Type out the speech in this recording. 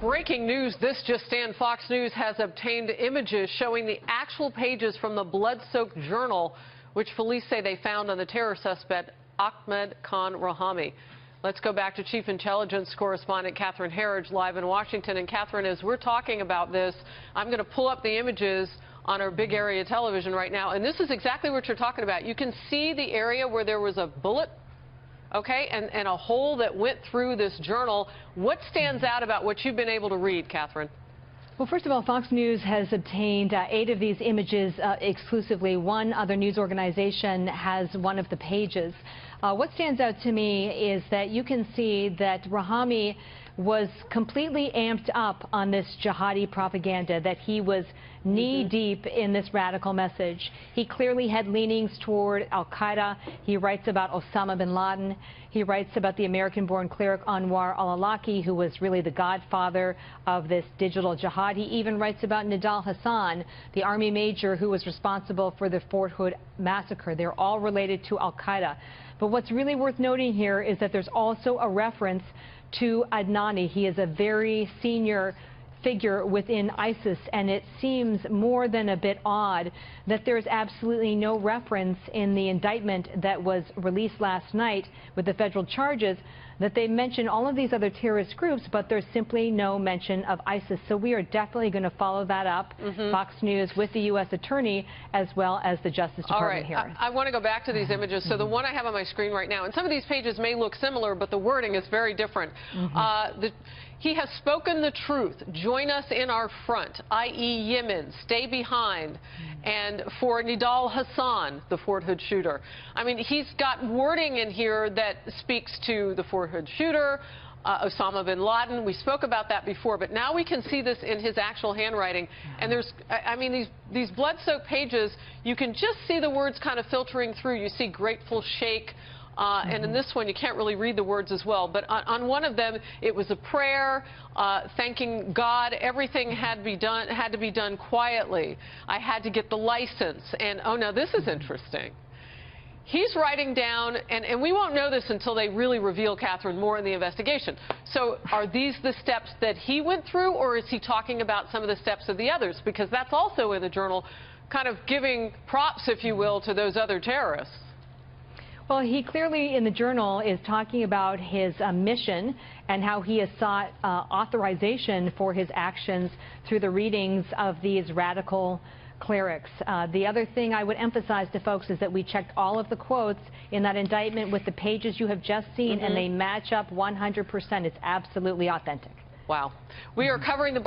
Breaking news, this just in, Fox News has obtained images showing the actual pages from the blood-soaked journal, which police say they found on the terror suspect Ahmed Khan Rahami. Let's go back to Chief Intelligence Correspondent Catherine Herridge live in Washington. And Catherine, as we're talking about this, I'm going to pull up the images on our big area television right now. And this is exactly what you're talking about. You can see the area where there was a bullet, okay, and a hole that went through this journal. What stands out about what you've been able to read, Catherine? Well, first of all, Fox News has obtained 8 of these images exclusively. One other news organization has one of the pages. What stands out to me is that you can see that Rahami was completely amped up on this jihadi propaganda, that he was knee-deep in this radical message. He clearly had leanings toward al-Qaeda. He writes about Osama bin Laden. He writes about the American-born cleric Anwar al-Awlaki, who was really the godfather of this digital jihad. He even writes about Nidal Hasan, the army major who was responsible for the Fort Hood massacre. They're all related to al-Qaeda. But what's really worth noting here is that there's also a reference to Adnani. He is a very senior figure within ISIS, and it seems more than a bit odd that there's absolutely no reference in the indictment that was released last night with the federal charges, that they mention all of these other terrorist groups, but there's simply no mention of ISIS. So we are definitely going to follow that up, Fox News, with the U.S. Attorney as well as the Justice Department here. I want to go back to these images. So the one I have on my screen right now, and some of these pages may look similar, but the wording is very different. He has spoken the truth. Join us in our front, i.e. Yemen. Stay behind. And for Nidal Hasan, the Fort Hood shooter. I mean, he's got wording in here that speaks to the Fort Hood shooter, Osama bin Laden. We spoke about that before, but now we can see this in his actual handwriting. And there's, I mean, these blood-soaked pages, you can just see the words kind of filtering through. You see grateful shake. And in this one, you can't really read the words as well. But on one of them, it was a prayer, thanking God. Everything had to be done quietly. I had to get the license. And, oh, now this is interesting. He's writing down, and we won't know this until they really reveal, Catherine, more in the investigation. So are these the steps that he went through, or is he talking about some of the steps of the others? Because that's also in the journal, kind of giving props, if you will, to those other terrorists. Well, he clearly in the journal is talking about his mission and how he has sought authorization for his actions through the readings of these radical clerics. The other thing I would emphasize to folks is that we checked all of the quotes in that indictment with the pages you have just seen, and they match up 100%. It's absolutely authentic. Wow. We are covering the